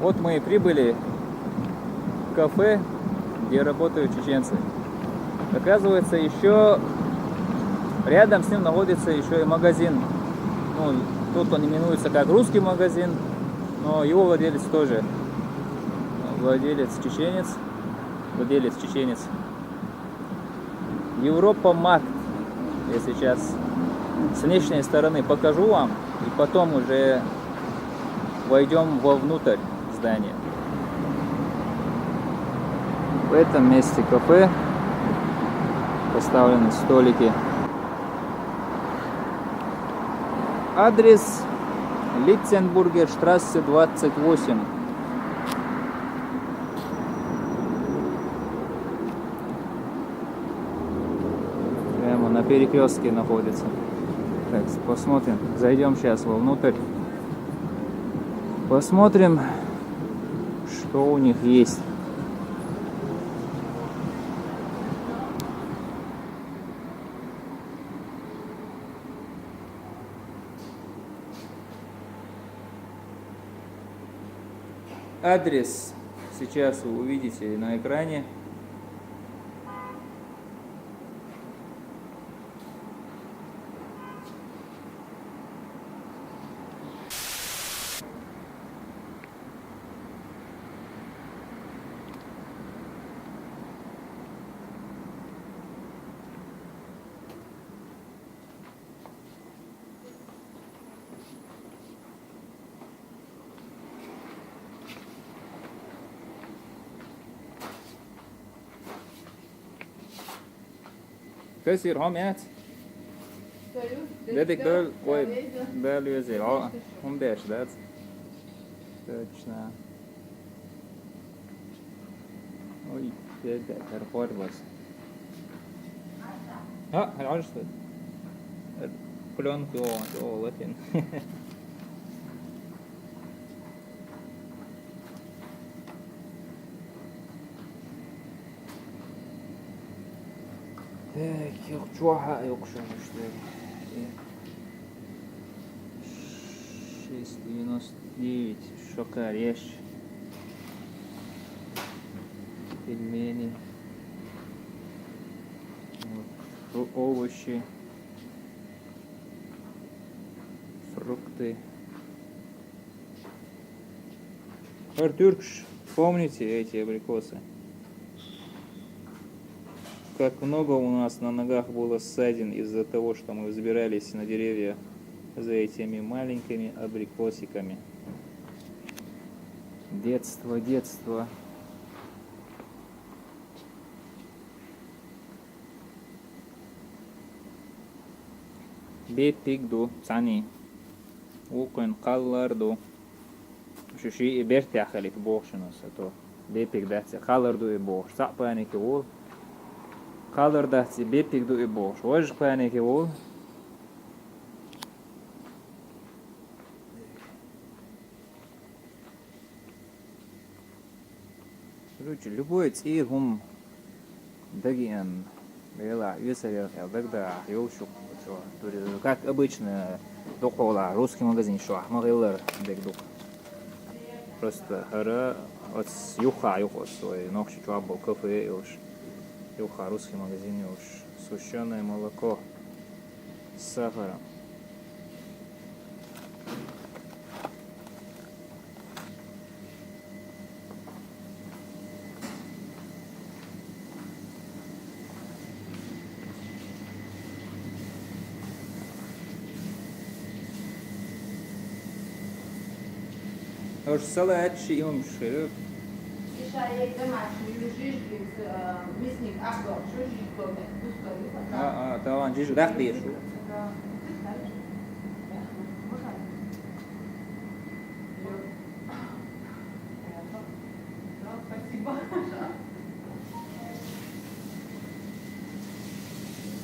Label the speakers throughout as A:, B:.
A: Вот мы и прибыли в кафе, где работают чеченцы. Оказывается, еще рядом с ним находится еще и магазин. Ну, тут он именуется как русский магазин, но его владелец тоже владелец чеченец. Европа Маркт. Я сейчас с внешней стороны покажу вам, и потом уже войдем вовнутрь здания. В этом месте кафе поставлены столики. Адрес Литценбургер штрассе 28. Прямо на перекрестке находится. Так, посмотрим. Зайдем сейчас вовнутрь. Посмотрим, что у них есть. Адрес сейчас вы увидите на экране. كسر هم يات Dedik böyle özel. Он беш, да? Точно. Ой, это карпор бас. هالعرش пленку латин. Yok çuha yok işte. 6,99 шокареш. Пельмени. Вот, овощи. Фрукты. Артюркш, помните эти абрикосы? Как много у нас на ногах было ссадин из-за того, что мы взбирались на деревья за этими маленькими абрикосиками. Детство. بيتيجدو ثاني وكن قلردو شو شيء بيرتاح خليك بوخشنو ستو بيتيج ده قلردو يبوخ صعباني كول قالر ده بيتيجدو يبوخ وجه باني كول короче любой цигум дагиан бела юсер дагда юшук как обычно докола русский магазин шо ахмагылар дегдук просто хара от юха свой ногши чуабо кафе юш юха русский магазин юш сушеное молоко с сахаром. Уж салат им широп. طبعا جيش داخل يشو.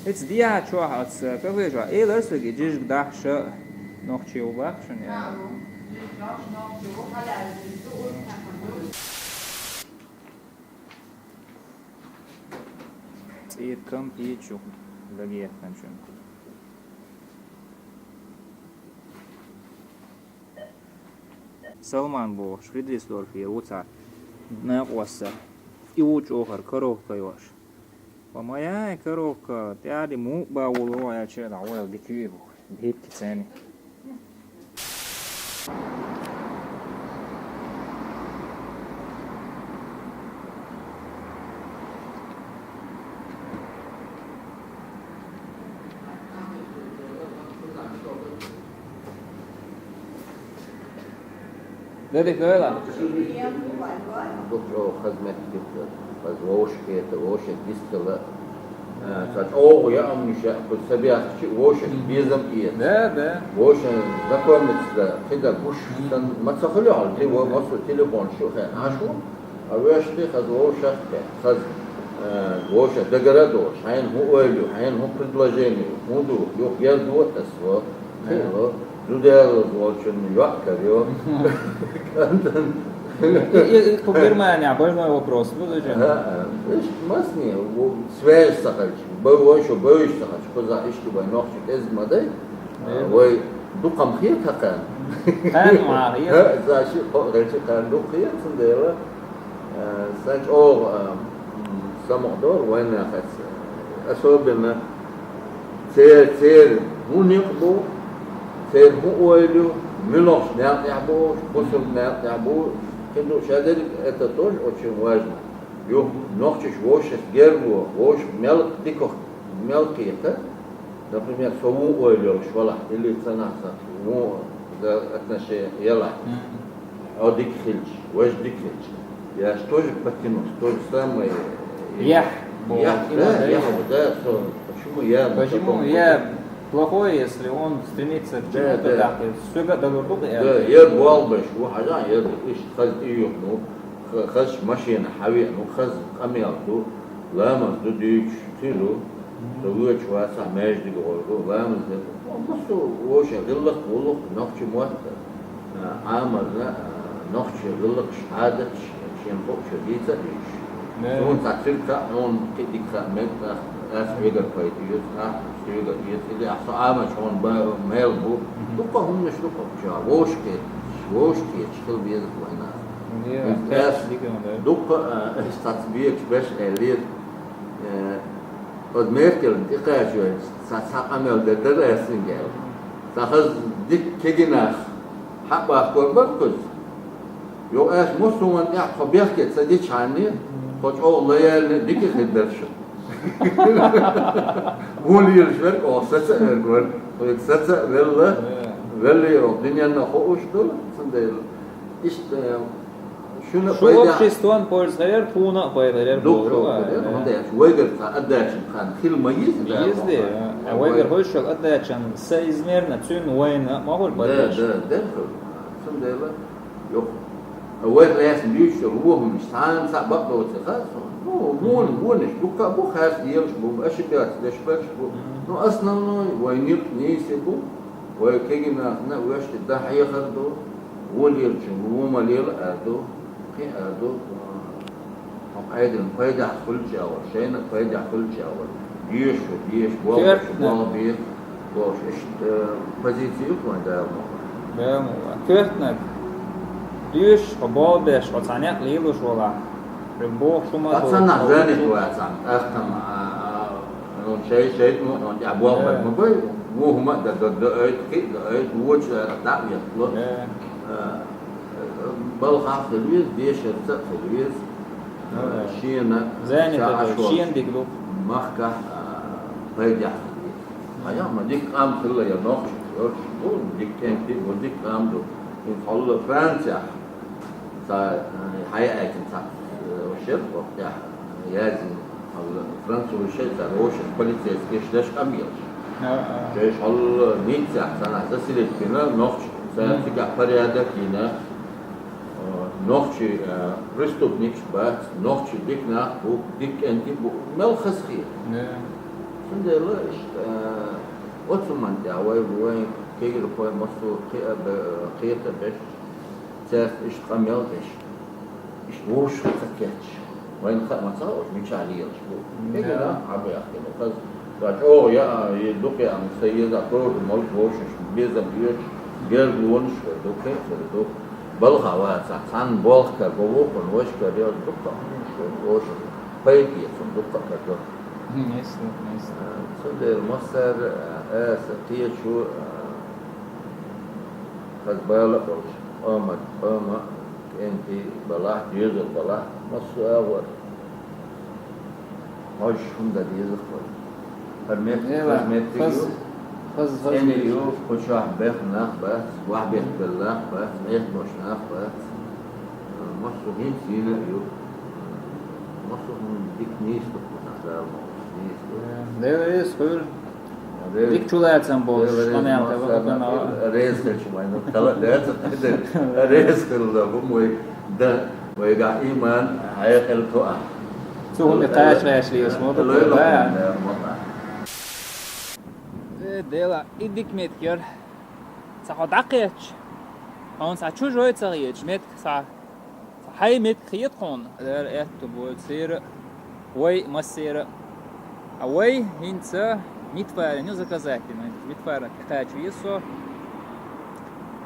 A: It's dia чё от кафе жа. Элэс лги жиж дахша нохчи убахшн я. Кам печу лаге начнем. Salman boş, Friedrichsdorf yer uça. Ne ossa. И уч охар коровка yoş. Помая коровка, тяди му бауло я че да ойл дикви. Бит кицени. Dedik öyle.
B: دكتور خدمة دكتور ووش كيت ووش ديستلا سات أو يا أمي شيء كل سبيعة شيء ووش بيزم إيه
A: Да.
B: ووش ذكر مثل كده بوش ما تخلي على تي وصل تليفون شو خير عشو أويش تي خد ووش خد ووش دقردوش حين هو ولي حين هو предложение هو دو يوك يزود تسوى خيره زودال ووشن يوكر يو
A: И по Германии больной вопрос. Ну зачем?
B: Видишь, масни, связь сахач, бывой еще бываешь сахач, куда ишки бой нохчик из мадей, ой, дукам хир какан.
A: Хан махир.
B: Зачем, речи кан дук хир сандела, санч о самодор, война хас, особенно цер, муникбу, цер муойлю, минош нет ябу, пусул нет ябу. Это тоже очень важно. Юг ногчиш вошес гербу, вош мелкие-то, например, сову ойлёл швала или цанаса, ну, за отношение ела. А дикхильч, вош дикхильч. Я ж тоже потянусь, то же самое.
A: Я.
B: Да, почему я?
A: Почему я плохой, если он стремится к чему-то, да, все готово.
B: Да, я бывал бы, что хозяин, я ищ хаз июх, ну, хаз машина, хави, ну, хаз камел, ну, ламаз, ну, дичь, тилу, то вы чуваса, между говорю, ламаз, ну, просто вообще, гиллах, вулух, нохчи муатта, амар, да, нохчи, гиллах, шхадат, чем фокча, дица, дичь. Ну, тацирка, он кидика, мекта, أسعيدك فايتيوس أسعيدك يسيدي أصعامة شون ميل بو دوكا هم مش دوكا بشار ووش كيت شكل بيزك ويناس دوكا استاتبيك بش إلير قد ميركل دقاء شوي ساقامل ددر أسنجل ساخز ديك كيجيناخ حقا أخبر بركز يو أش مسلمان يحقا بيحكي تسديش عني خد أول ليال ديكي خدرشو Volio šverk osjeća ergor, to je srce veli الدنيا نخوش دول سندل işte şunu
A: Şu обществон пользгайер пуна пайдалер болду.
B: Onda ya вегер отдачен хан хилмайыз
A: Езде, вегер хойшал отдачен соизмерно цюн война могут подать.
B: Да. Сندел yok. Awal lesen büyük ruhum işten sabah doğru خلاص مونش بو خاص ديالش بو اشبات دشباش بو نو основной وينيق نيسبو وكيجنا نا واش الضحيه خدو وليرج وما ليل ادو كي ادو ايضا فايده كل جاو شينا فايده كل جاو ديش بو بيت бош позицию куда
A: Да, кертнет. Диш ободеш, оцаняк лилуш вола. Бог шума.
B: أصلاً زاني تواسع أختم نون شيء نون أبواب مبي مو هم ده كده وش تعبير لا بالخاف الويز ديش السقف الويز شينا
A: زاني شين ديكلو
B: مخكة بيجح هيا ما ديك قام كله يا نقش يقول ديك تنتي وديك قام دو إن خلوا فرنسا سا هيا أكن سا وشير وقتها يازن فرنسا وشير سا روش البوليسية كيش أمير جيش الله نيتسا سنة تسلت كنا نقش سنتيجة فريادة كنا نقش بريستوبنيك بات نقش ديك ناقو ديك أنتي ملخص خير سندلا إشت أتمنى دعوة وين كير بوي مصر قيت بش تاس إشت قميل إشت وش تكتش وين خد مصاوش مش عليه شو كير عبي أخي بس راجعوا يا يدوك يا مسيد أطور مول وش بيزا بيش غير لونش دوك دوك بالخا واسع سان بالخ بوق وش كريو دقة وش بيجي سن دقة كريو
A: Neyse, neyse.
B: سد مصر ستير شو قد بالك أما أنت بلاح جيزل بلاح مصر أول hoş hunda diyecek var. Hürmet diyor. Seni diyor, koçah beknak bas, vahbet bellak bas, meyt boşnak bas. Masuk hin sile diyor. Masuk dik nis tutmasar mı?
A: Deve skor. Dik çulayatsam bol. Bana yaptı bakın ama.
B: Reis kaçmayın. Kala derse reis kıldı bu mu da ويقع إيمان هيخل تقع
A: Suhun yaşlıyor اسمه Dela idik metker. Sa daqech. On sa chujoy tsariyech met sa hay met khiyat qon. Der et bol sir. Way masir. Away hinца mitfare не заказать, mitfare кстати يسو.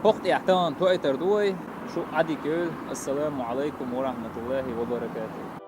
A: وقت اعتان تو ايتر دوي شو عدي كل السلام عليكم ورحمة الله وبركاته.